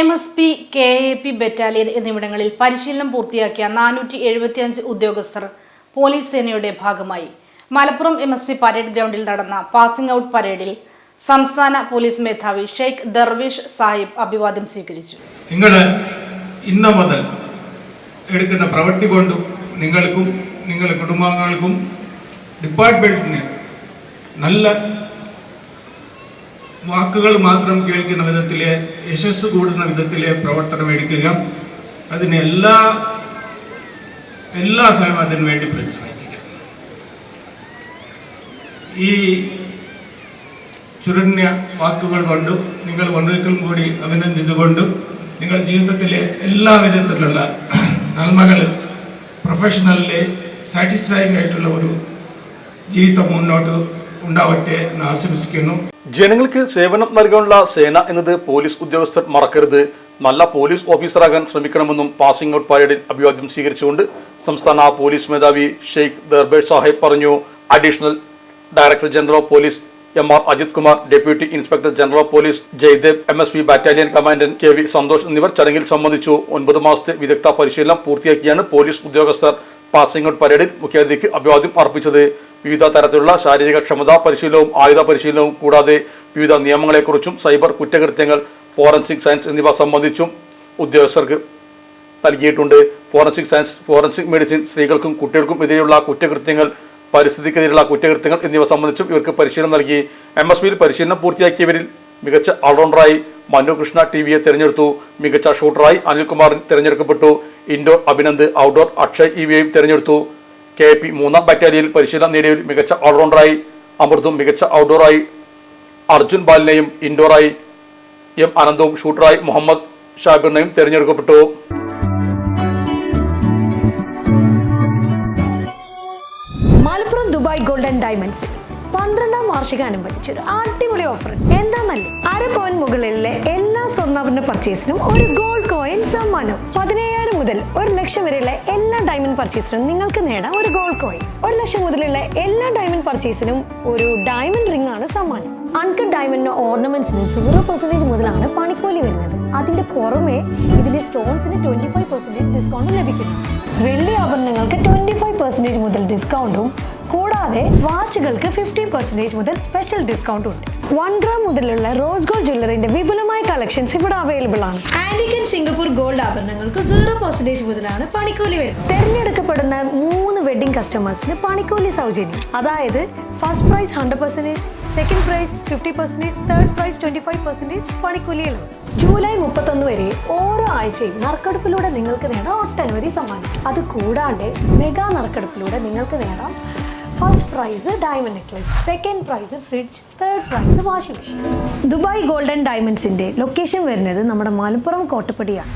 MSP, KAP battalion എന്നിവിടങ്ങളിൽ പരിശീലനം പൂർത്തിയാക്കിയ 475 ഉദ്യോഗസ്ഥർ പോലീസ് സേനയുടെ ഭാഗമായി മലപ്പുറം MSP പരേഡ് ഗ്രൗണ്ടിൽ നടന്ന പാസിംഗ് ഔട്ട് പരേഡിൽ സംസ്ഥാന പോലീസ് മേധാവി ഷെയ്ഖ് ദർവേഷ് സാഹിബ് അഭിവാദ്യം സ്വീകരിച്ചു. ഇന്ന് മുതൽ എടുക്കുന്ന പ്രവൃത്തി കൊണ്ടും നിങ്ങൾക്കും നിങ്ങളുടെ കുടുംബാംഗങ്ങൾക്കും ഡിപ്പാർട്ട്മെന്റിന് നല്ല വാക്കുകൾ മാത്രം കേൾക്കുന്ന വിധത്തിലെ യശസ് കൂടുന്ന വിധത്തിലെ പ്രവർത്തനം എടുക്കുക. അതിന് എല്ലാ സ്ഥലവും അതിനു വേണ്ടി പരിശ്രമിക്കുക. ഈ ചുരുങ്ങിയ വാക്കുകൾ കൊണ്ടും നിങ്ങൾ ഒരിക്കലും കൂടി അഭിനന്ദിച്ചുകൊണ്ടും നിങ്ങളുടെ ജീവിതത്തിലെ എല്ലാ വിധത്തിലുള്ള നന്മകൾ പ്രൊഫഷണലിലെ സാറ്റിസ്ഫൈങ് ആയിട്ടുള്ള ഒരു ജീവിതം മുന്നോട്ട് ഉണ്ടാവട്ടെ എന്ന് ആശംസിക്കുന്നു. ജനങ്ങൾക്ക് സേവനം നൽകാനുള്ള സേന എന്നത് പോലീസ് ഉദ്യോഗസ്ഥർ മറക്കരുത്. നല്ല പോലീസ് ഓഫീസറാകാൻ ശ്രമിക്കണമെന്നും പാസിംഗ് ഔട്ട് പരേഡിൽ അഭിവാദ്യം സ്വീകരിച്ചുകൊണ്ട് സംസ്ഥാന പോലീസ് മേധാവി ഷെയ്ഖ് ദർവേഷ് സാഹിബ് പറഞ്ഞു. Additional director general of police MR Ajith Kumar, deputy inspector general of police Jaidev, MSP battalion commandant KV Santhosh എന്നിവർ ചടങ്ങിൽ സംബന്ധിച്ചു. 9 മാസത്തെ വിദഗ്ധ പരിശീലനം പൂർത്തിയാക്കിയാണ് പോലീസ് ഉദ്യോഗസ്ഥർ പാസിംഗ് ഔട്ട് പരേഡിൽ മുഖ്യാതിഥിക്ക് അഭിവാദ്യം അർപ്പിച്ചത്. വിവിധ തരത്തിലുള്ള ശാരീരിക ക്ഷമതാ പരിശീലനവും ആയുധ പരിശീലനവും കൂടാതെ വിവിധ നിയമങ്ങളെക്കുറിച്ചും സൈബർ കുറ്റകൃത്യങ്ങൾ, ഫോറൻസിക് സയൻസ് എന്നിവ സംബന്ധിച്ചും ഉദ്യോഗസ്ഥർക്ക് നൽകിയിട്ടുണ്ട്. ഫോറൻസിക് സയൻസ്, ഫോറൻസിക് മെഡിസിൻ, സ്ത്രീകൾക്കും കുട്ടികൾക്കും എതിരെയുള്ള കുറ്റകൃത്യങ്ങൾ, പരിസ്ഥിതിക്കെതിരെയുള്ള കുറ്റകൃത്യങ്ങൾ എന്നിവ സംബന്ധിച്ചും ഇവർക്ക് പരിശീലനം നൽകി. MSPയിൽ പരിശീലനം പൂർത്തിയാക്കിയവരിൽ മികച്ച ഓൾറൗണ്ടറായി മനു കൃഷ്ണ TVയെ തിരഞ്ഞെടുത്തു. മികച്ച ഷൂട്ടറായി അനിൽകുമാറിൻ തിരഞ്ഞെടുക്കപ്പെട്ടു. ഇൻഡോർ അഭിനന്ദ്, ഔട്ട്ഡോർ അക്ഷയ് EVയെയും തിരഞ്ഞെടുത്തു. KAP 3-ാം ബറ്റാലിയനിൽ പരിശീലനം നേടിയവരിൽ മികച്ച ഓൾറൗണ്ടറായി അമൃതും, മികച്ച ഔട്ട്ഡോറായി അർജുൻ ബാലിനെയും, ഇൻഡോറായി M അനന്തവും, ഷൂട്ടറായി മുഹമ്മദ് ഷാബിറിനെയും തിരഞ്ഞെടുക്കപ്പെട്ടു. മലപ്പുറം ദുബായ് ഗോൾഡൻ ഡയമണ്ട്സിൽ 12ാം വാർഷികാനുബന്ധിച്ച് ഒരു അടിപൊളി ഓഫർ. എന്താണെന്നല്ലേ, 1/2 പവൻ മുകളിലെ എല്ലാ സ്വർണ്ണാഭരണ പർച്ചേസിനും ഒരു ഗോൾഡ് കോയിൻ സമ്മാനം. 17,000 മുതൽ 1 ലക്ഷം വരെയുള്ള എല്ലാ ഡയമണ്ട് പർച്ചേസിനും നിങ്ങൾക്ക് നേടാം ഒരു ഗോൾഡ് കോയിൻ. 1 ലക്ഷം മുതലുള്ള എല്ലാ ഡയമണ്ട് പർച്ചേസിനും ഒരു ഡയമണ്ട് റിംഗ് ആണ് സമ്മാനം. അൺകട്ട് ഡയമണ്ടിന് ഓർണമെന്റ്സിന് 0% മുതലാണ് പണിക്കൂലി വരുന്നത്. അതിന്റെ പുറമെ ഇതിന്റെ സ്റ്റോൺസിന് 25% ഡിസ്കൗണ്ട് ലഭിക്കുന്നു. വെള്ളി ആഭരണങ്ങൾക്ക് 25% മുതൽ ഡിസ്കൗണ്ടും കൂടാതെ വാച്ചുകൾക്ക് 50% മുതൽ സ്പെഷ്യൽ ഡിസ്കൗണ്ടും ഉണ്ട്. 1 ഗ്രാം മുതലുള്ള റോസ് ഗോൾഡ് ജ്വല്ലറിന്റെ വിപുലമായ കളക്ഷൻസ് ഇവിടെ അവൈലബിൾ ആണ്. ആന്റിക് ആൻഡ് സിംഗപ്പൂർ ഗോൾഡ് ആഭരണങ്ങൾക്ക് 0% മുതലാണ് പണിക്കൂലി വരുന്നത്. തിരഞ്ഞെടുക്കപ്പെടുന്ന 3 വെഡിംഗ് കസ്റ്റമേഴ്സിന് പണിക്കൂലി സൗജന്യം. അതായത് first prize 100%, second prize 50%, third prize 25% പണിക്കൂലിയിലാണ്. ജൂലൈ 31 വരെ ഓരോ ആഴ്ചയും നറുക്കെടുപ്പിലൂടെ നിങ്ങൾക്ക് നേടാം ഒട്ടനവധി സമ്മാനം. അത് കൂടാണ്ട് മെഗാ നറുക്കെടുപ്പിലൂടെ നിങ്ങൾക്ക് നേടാം first prize diamond necklace, second prize fridge, third prize washing machine. Dubai golden ഡയമണ്ട്സിന്റെ ലൊക്കേഷൻ വരുന്നത് നമ്മുടെ മലപ്പുറം കോട്ടപ്പടിയാണ്.